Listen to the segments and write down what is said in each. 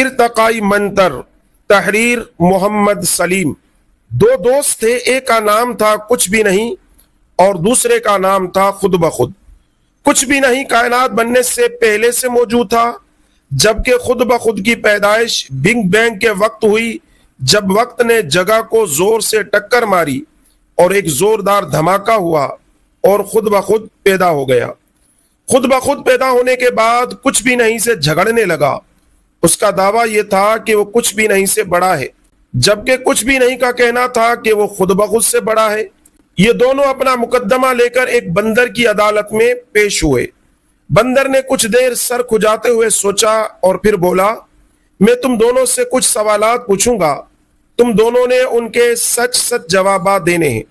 ارتقائی منتر، تحریر محمد سلیم۔ دو دوست تھے، ایک کا نام تھا کچھ بھی نہیں اور دوسرے کا نام تھا خود بخود۔ کچھ بھی نہیں کائنات بننے سے پہلے سے موجود تھا، جبکہ خود بخود کی پیدائش بگ بینگ کے وقت ہوئی، جب وقت نے جگہ کو زور سے ٹکر ماری اور ایک زوردار دھماکہ ہوا اور خود بخود پیدا ہو گیا۔ خود بخود پیدا ہونے کے بعد کچھ بھی نہیں سے جھگڑنے لگا۔ اس کا دعویٰ یہ تھا کہ وہ کچھ بھی نہیں سے بڑا ہے، جبکہ کچھ بھی نہیں کا کہنا تھا کہ وہ خود بخود سے بڑا ہے۔ یہ دونوں اپنا مقدمہ لے کر ایک بندر کی عدالت میں پیش ہوئے۔ بندر نے کچھ دیر سر کھجاتے ہوئے سوچا اور پھر بولا، میں تم دونوں سے کچھ سوالات پوچھوں گا، تم دونوں نے ان کے سچ سچ جوابات دینے ہیں۔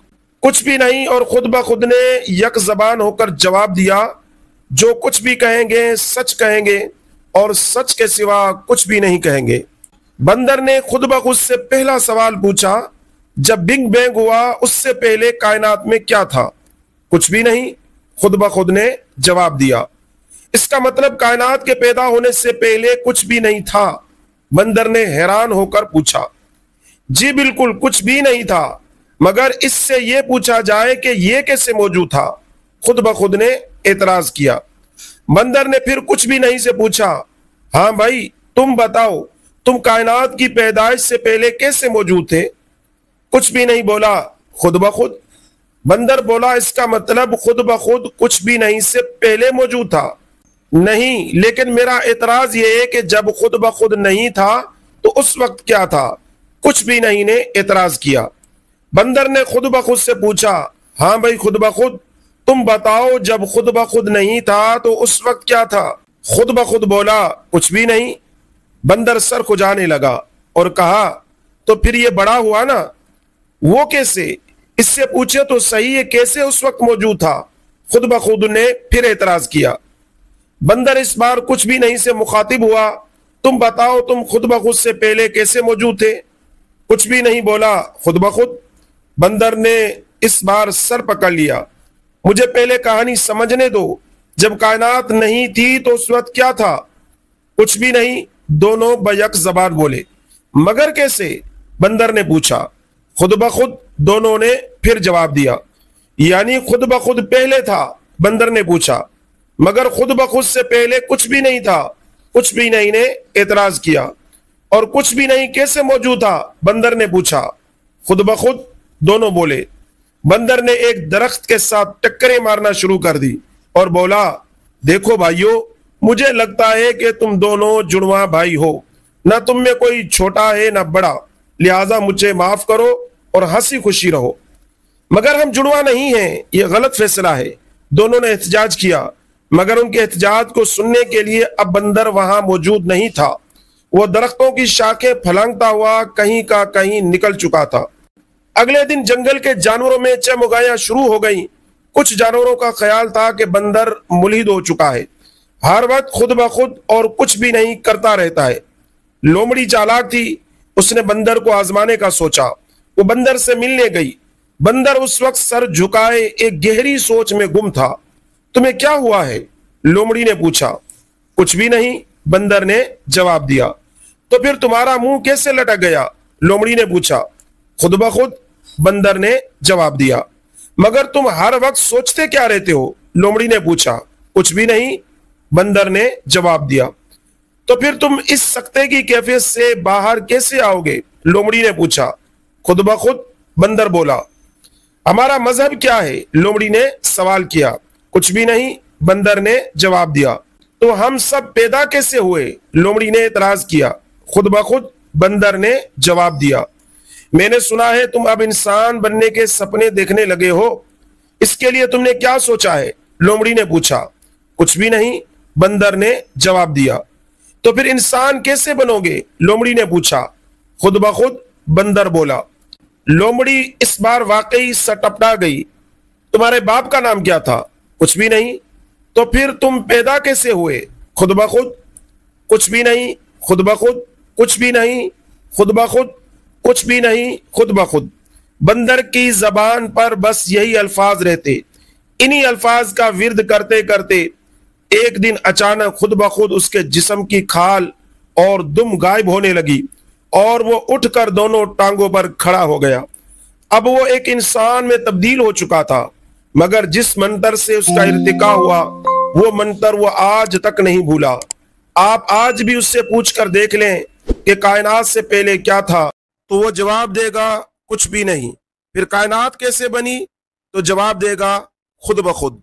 کچھ بھی نہیں اور خود بخود نے یک زبان ہو کر جواب دیا، جو کچھ بھی کہیں گے سچ کہیں گے اور سچ کے سوا کچھ بھی نہیں کہیں گے۔ بندر نے خود بخود سے پہلا سوال پوچھا، جب بگ بینگ ہوا اس سے پہلے کائنات میں کیا تھا؟ کچھ بھی نہیں، خود بخود نے جواب دیا۔ اس کا مطلب کائنات کے پیدا ہونے سے پہلے کچھ بھی نہیں تھا؟ بندر نے حیران ہو کر پوچھا۔ جی بالکل کچھ بھی نہیں تھا، مگر اس سے یہ پوچھا جائے کہ یہ کیسے موجود تھا؟ خود بخود نے اعتراض کیا۔ بندر نے پھر کچھ بھی نہیں سے پوچھا، ہاں بھائی تم بتاؤ، تم کائنات کی پیدائش سے پہلے کیسے موجود تھے؟ کچھ بھی نہیں بولا، خود بخود۔ بندر بولا، اس کا مطلب خود بخود کچھ بھی نہیں سے پہلے موجود تھا؟ نہیں، لیکن میرا اعتراض یہ ہے کہ جب خود بخود نہیں تھا تو اس وقت کیا تھا؟ کچھ بھی نہیں نے اعتراض کیا۔ بندر نے خود بخود سے پوچھا، ہاں بھائی خود بخود، تم بتاؤ جب خود بخود نہیں تھا تو اس وقت کیا تھا؟ خود بخود بولا، کچھ بھی نہیں۔ بندر سر کھجانے لگا اور کہا، تو پھر یہ بڑا ہوا نا؟ وہ کیسے؟ اس سے پوچھے تو صحیح ہے، کیسے اس وقت موجود تھا؟ خود بخود نے پھر اعتراض کیا۔ بندر اس بار کچھ بھی نہیں سے مخاطب ہوا، تم بتاؤ تم خود بخود سے پہلے کیسے موجود تھے؟ کچھ بھی نہیں بولا، خود بخود۔ بندر نے اس بار سر پکڑ لیا، مجھے پہلے کہانی سمجھنے دو، جب کائنات نہیں تھی تو اس وقت کیا تھا؟ کچھ بھی نہیں، دونوں بیک زبان بولے۔ مگر کیسے؟ بندر نے پوچھا۔ خود بخود، دونوں نے پھر جواب دیا۔ یعنی خود بخود پہلے تھا؟ بندر نے پوچھا۔ مگر خود بخود سے پہلے کچھ بھی نہیں تھا؟ کچھ بھی نہیں نے اعتراض کیا۔ اور کچھ بھی نہیں کیسے موجود تھا؟ بندر نے پوچھا۔ خود بخود، دونوں بولے۔ بندر نے ایک درخت کے ساتھ ٹکریں مارنا شروع کر دی اور بولا، دیکھو بھائیو، مجھے لگتا ہے کہ تم دونوں جڑواں بھائی ہو، نہ تم میں کوئی چھوٹا ہے نہ بڑا، لہٰذا مجھے معاف کرو اور ہنسی خوشی رہو۔ مگر ہم جڑواں نہیں ہیں، یہ غلط فیصلہ ہے۔ دونوں نے احتجاج کیا، مگر ان کے احتجاج کو سننے کے لیے اب بندر وہاں موجود نہیں تھا۔ وہ درختوں کی شاخیں پھلانگتا ہوا کہیں کا کہیں نکل چکا تھا۔ اگلے دن جنگل کے جانوروں میں چہمگائیاں شروع ہو گئیں۔ کچھ جانوروں کا خیال تھا کہ بندر ملحد ہو چکا ہے، ہر وقت خود بخود اور کچھ بھی نہیں کرتا رہتا ہے۔ لومڑی چالاک تھی، اس نے بندر کو آزمانے کا سوچا۔ وہ بندر سے ملنے گئی۔ بندر اس وقت سر جھکائے ایک گہری سوچ میں گم تھا۔ تمہیں کیا ہوا ہے؟ لومڑی نے پوچھا۔ کچھ بھی نہیں، بندر نے جواب دیا۔ تو پھر تمہارا منہ کیسے لٹک گیا؟ لومڑی نے پوچھا۔ خود بخود، بندر نے جواب دیا۔ مگر تم ہر وقت سوچتے کیا رہتے ہو؟ لومڑی نے پوچھا۔ کچھ بھی نہیں، بندر نے جواب دیا۔ تو پھر تم اس سکتے کی کیفیت سے باہر کیسے آؤ گے؟ لومڑی نے پوچھا۔ خود بخود، بندر بولا۔ ہمارا مذہب کیا ہے؟ لومڑی نے سوال کیا۔ کچھ بھی نہیں، بندر نے جواب دیا۔ تو ہم سب پیدا کیسے ہوئے؟ لومڑی نے اعتراض کیا۔ خود بخود، بندر نے جواب دیا۔ میں نے سنا ہے تم اب انسان بننے کے سپنے دیکھنے لگے ہو، اس کے لیے تم نے کیا سوچا ہے؟ لومڑی نے پوچھا۔ کچھ بھی نہیں، بندر نے جواب دیا۔ تو پھر انسان کیسے بنو گے؟ لومڑی نے پوچھا۔ خود بخود، بندر بولا۔ لومڑی اس بار واقعی سٹپٹا گئی۔ تمہارے باپ کا نام کیا تھا؟ کچھ بھی نہیں۔ تو پھر تم پیدا کیسے ہوئے؟ خود بخود۔ کچھ بھی نہیں، خود بخود۔ کچھ بھی نہیں، خود بخود۔ کچھ بھی نہیں، خود بخود۔ بندر کی زبان پر بس یہی الفاظ رہتے۔ انہی الفاظ کا ورد کرتے کرتے ایک دن اچانک خود بخود اس کے جسم کی کھال اور دم غائب ہونے لگی اور وہ اٹھ کر دونوں ٹانگوں پر کھڑا ہو گیا۔ اب وہ ایک انسان میں تبدیل ہو چکا تھا، مگر جس منتر سے اس کا ارتقا ہوا وہ منتر وہ آج تک نہیں بھولا۔ آپ آج بھی اس سے پوچھ کر دیکھ لیں کہ کائنات سے پہلے کیا تھا، تو وہ جواب دے گا کچھ بھی نہیں۔ پھر کائنات کیسے بنی؟ تو جواب دے گا خود بخود۔